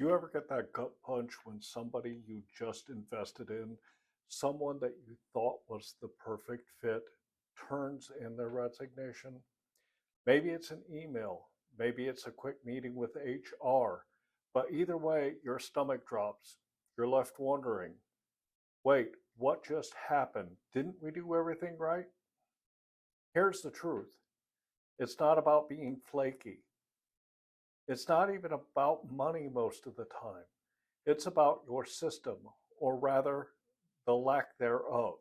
You ever get that gut punch when somebody you just invested in, someone that you thought was the perfect fit, turns in their resignation? Maybe it's an email, maybe it's a quick meeting with HR, but either way, your stomach drops. You're left wondering, wait, what just happened? Didn't we do everything right? Here's the truth. It's not about being flaky. It's not even about money most of the time. It's about your system, or rather, the lack thereof.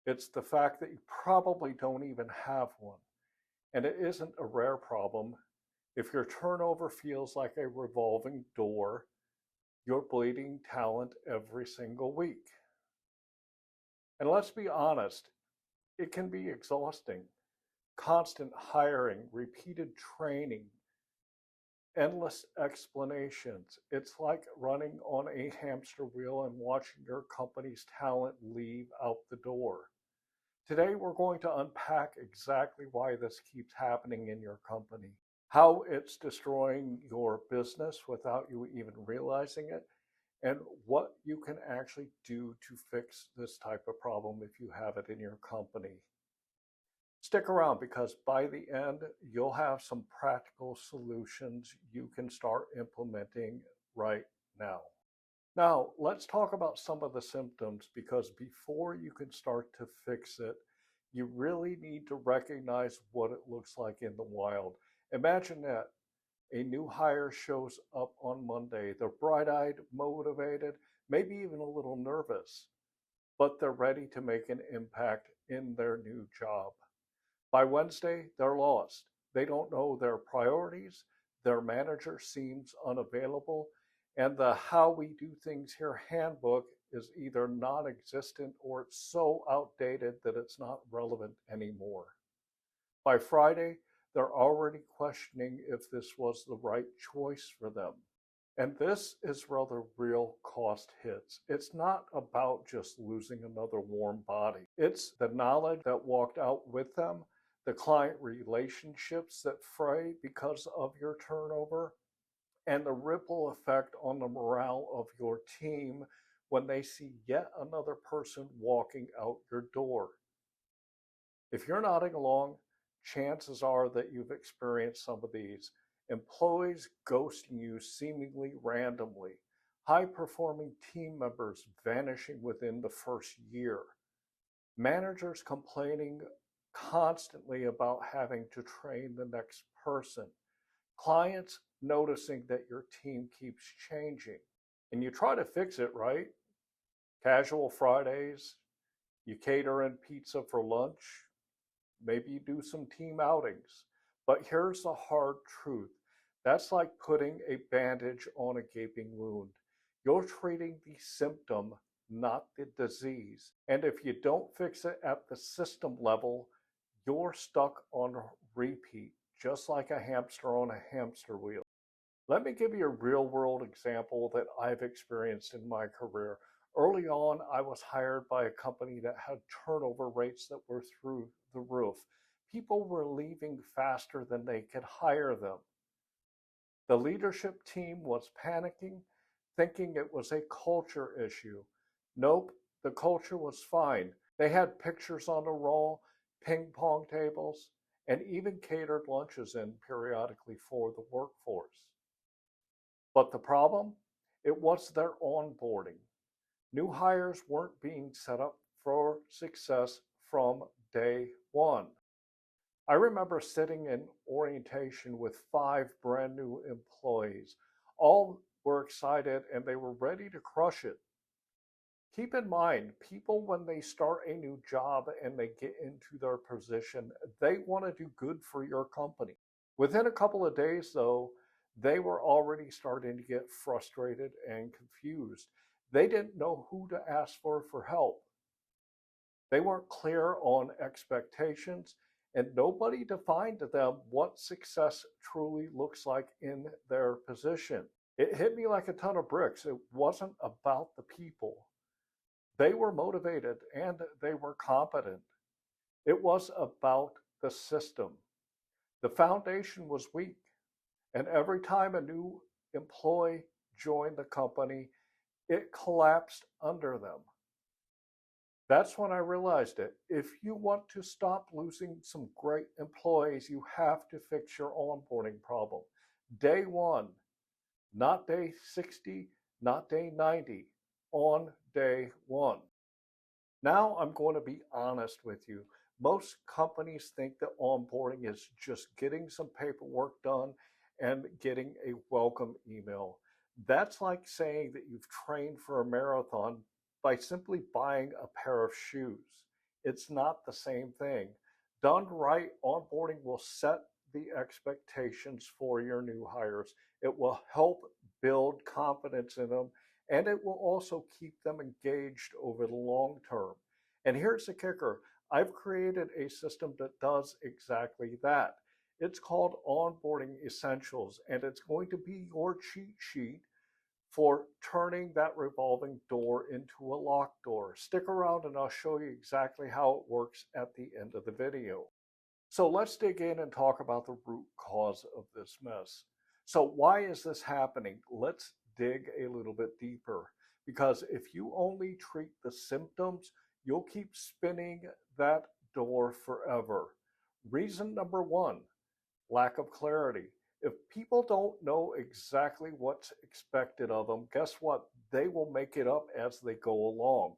It's the fact that you probably don't even have one. And it isn't a rare problem. If your turnover feels like a revolving door, you're bleeding talent every single week. And let's be honest, it can be exhausting. Constant hiring, repeated training, endless explanations. It's like running on a hamster wheel and watching your company's talent leave out the door. Today, we're going to unpack exactly why this keeps happening in your company, how it's destroying your business without you even realizing it, and what you can actually do to fix this type of problem if you have it in your company. Stick around because by the end, you'll have some practical solutions you can start implementing right now. Now, let's talk about some of the symptoms because before you can start to fix it, you really need to recognize what it looks like in the wild. Imagine that a new hire shows up on Monday. They're bright-eyed, motivated, maybe even a little nervous, but they're ready to make an impact in their new job. By Wednesday, they're lost. They don't know their priorities. Their manager seems unavailable. And the How We Do Things Here handbook is either non existent or it's so outdated that it's not relevant anymore. By Friday, they're already questioning if this was the right choice for them. And this is where the real cost hits. It's not about just losing another warm body, it's the knowledge that walked out with them, the client relationships that fray because of your turnover, and the ripple effect on the morale of your team when they see yet another person walking out your door. If you're nodding along, chances are that you've experienced some of these. Employees ghosting you seemingly randomly, high performing team members vanishing within the first year, managers complaining constantly about having to train the next person, clients noticing that your team keeps changing. And you try to fix it, right? Casual Fridays, you cater in pizza for lunch, maybe you do some team outings. But here's the hard truth. That's like putting a bandage on a gaping wound. You're treating the symptom, not the disease. And if you don't fix it at the system level, you're stuck on repeat, just like a hamster on a hamster wheel. Let me give you a real world example that I've experienced in my career. Early on, I was hired by a company that had turnover rates that were through the roof. People were leaving faster than they could hire them. The leadership team was panicking, thinking it was a culture issue. Nope, the culture was fine. They had pictures on the wall, ping pong tables, and even catered lunches in periodically for the workforce. But the problem? It was their onboarding. New hires weren't being set up for success from day one. I remember sitting in orientation with 5 brand new employees. All were excited and they were ready to crush it. Keep in mind, people, when they start a new job and they get into their position, they want to do good for your company. Within a couple of days, though, they were already starting to get frustrated and confused. They didn't know who to ask for help. They weren't clear on expectations, and nobody defined to them what success truly looks like in their position. It hit me like a ton of bricks. It wasn't about the people. They were motivated and they were competent. It was about the system. The foundation was weak. And every time a new employee joined the company, it collapsed under them. That's when I realized it. If you want to stop losing some great employees, you have to fix your onboarding problem. Day one, not day 60, not day 90, on day one. Now I'm going to be honest with you. Most companies think that onboarding is just getting some paperwork done and getting a welcome email. That's like saying that you've trained for a marathon by simply buying a pair of shoes. It's not the same thing. Done right, onboarding will set the expectations for your new hires. It will help build confidence in them, and it will also keep them engaged over the long term. And here's the kicker. I've created a system that does exactly that. It's called Onboarding Essentials, and it's going to be your cheat sheet for turning that revolving door into a locked door. Stick around and I'll show you exactly how it works at the end of the video. So let's dig in and talk about the root cause of this mess. So why is this happening? Let's dig a little bit deeper, because if you only treat the symptoms, you'll keep spinning that door forever. Reason number one, lack of clarity. If people don't know exactly what's expected of them, guess what? They will make it up as they go along.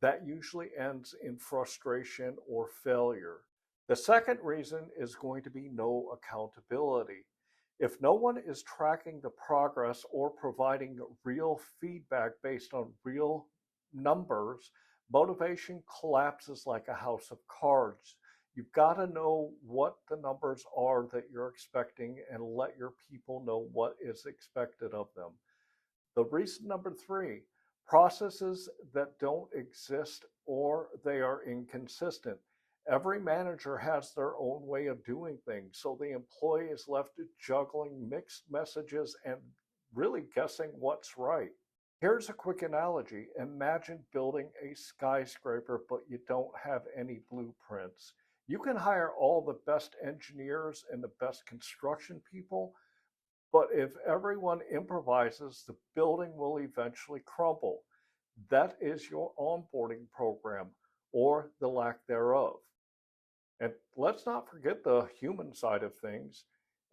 That usually ends in frustration or failure. The second reason is going to be no accountability. If no one is tracking the progress or providing real feedback based on real numbers, motivation collapses like a house of cards. You've got to know what the numbers are that you're expecting and let your people know what is expected of them. The reason number three, processes that don't exist or they are inconsistent. Every manager has their own way of doing things, so the employee is left juggling mixed messages and really guessing what's right. Here's a quick analogy. Imagine building a skyscraper, but you don't have any blueprints. You can hire all the best engineers and the best construction people, but if everyone improvises, the building will eventually crumble. That is your onboarding program, or the lack thereof. And let's not forget the human side of things.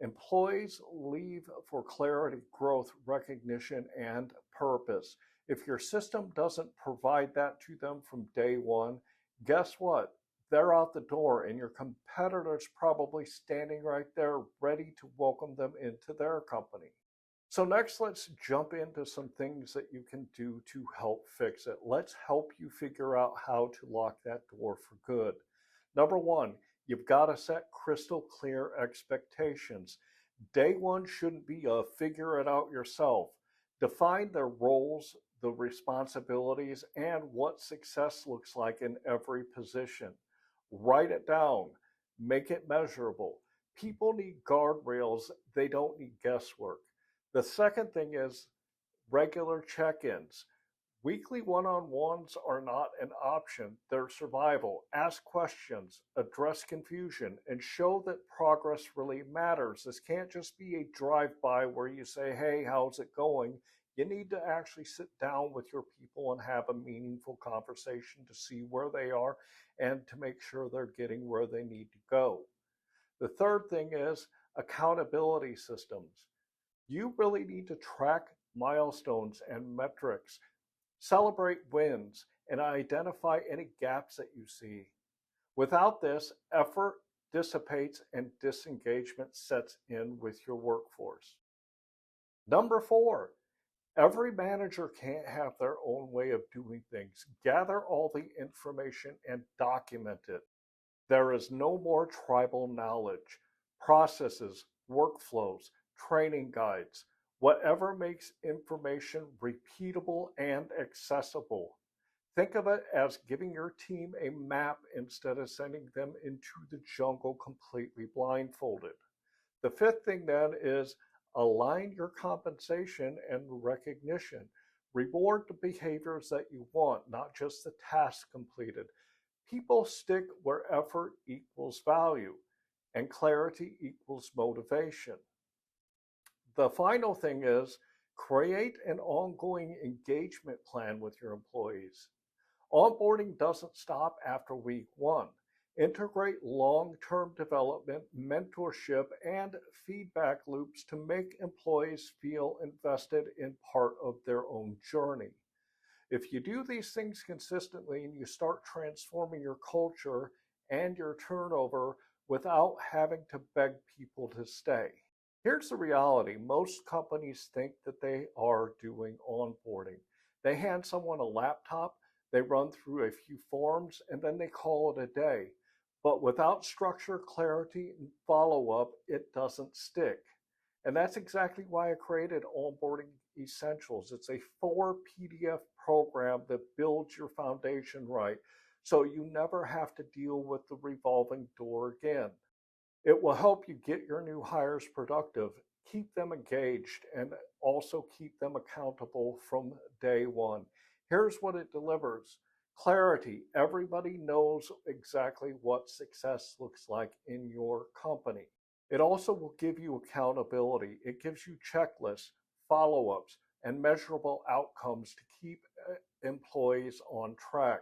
Employees leave for clarity, growth, recognition, and purpose. If your system doesn't provide that to them from day one, guess what? They're out the door, and your competitor's probably standing right there ready to welcome them into their company. So next, let's jump into some things that you can do to help fix it. Let's help you figure out how to lock that door for good. Number one, you've got to set crystal clear expectations. Day one shouldn't be a figure it out yourself. Define the roles, the responsibilities, and what success looks like in every position. Write it down. Make it measurable. People need guardrails. They don't need guesswork. The second thing is regular check-ins. Weekly one-on-ones are not an option. They're survival. Ask questions, address confusion, and show that progress really matters. This can't just be a drive-by where you say, hey, how's it going? You need to actually sit down with your people and have a meaningful conversation to see where they are and to make sure they're getting where they need to go. The third thing is accountability systems. You really need to track milestones and metrics, celebrate wins, and identify any gaps that you see. Without this, effort dissipates and disengagement sets in with your workforce. Number four, every manager can't have their own way of doing things. Gather all the information and document it. There is no more tribal knowledge. Processes, workflows, training guides, whatever makes information repeatable and accessible. Think of it as giving your team a map instead of sending them into the jungle completely blindfolded. The fifth thing then is align your compensation and recognition. Reward the behaviors that you want, not just the tasks completed. People stick where effort equals value and clarity equals motivation. The final thing is create an ongoing engagement plan with your employees. Onboarding doesn't stop after week one. Integrate long term development, mentorship, and feedback loops to make employees feel invested in part of their own journey. If you do these things consistently and you start transforming your culture and your turnover without having to beg people to stay. Here's the reality: most companies think that they are doing onboarding. They hand someone a laptop, they run through a few forms, and then they call it a day. But without structure, clarity, and follow up, it doesn't stick. And that's exactly why I created Onboarding Essentials. It's a 4 PDF program that builds your foundation right so you never have to deal with the revolving door again. It will help you get your new hires productive, keep them engaged, and also keep them accountable from day one. Here's what it delivers: clarity. Everybody knows exactly what success looks like in your company. It also will give you accountability. It gives you checklists, follow ups, and measurable outcomes to keep employees on track.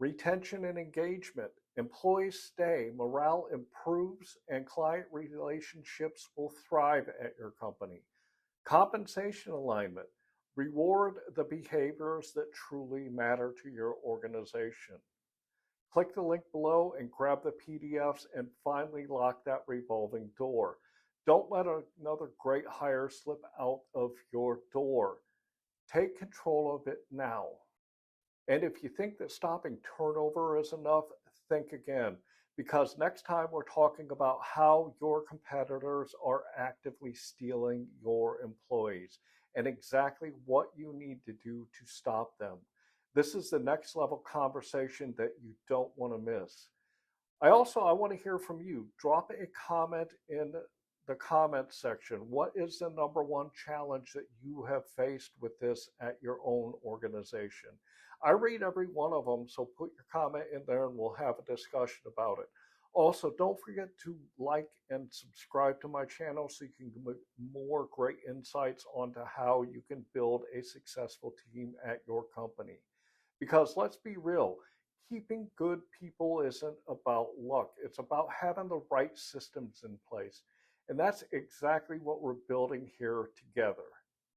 Retention and engagement. Employees stay, morale improves, and client relationships will thrive at your company. Compensation alignment. Reward the behaviors that truly matter to your organization. Click the link below and grab the PDFs and finally lock that revolving door. Don't let another great hire slip out of your door. Take control of it now. And if you think that stopping turnover is enough, think again, because next time we're talking about how your competitors are actively stealing your employees and exactly what you need to do to stop them. This is the next level conversation that you don't want to miss. I want to hear from you. Drop a comment in the comment section. What is the number one challenge that you have faced with this at your own organization? I read every one of them, so put your comment in there and we'll have a discussion about it. Also, don't forget to like and subscribe to my channel so you can get more great insights onto how you can build a successful team at your company. Because let's be real, keeping good people isn't about luck. It's about having the right systems in place. And that's exactly what we're building here together.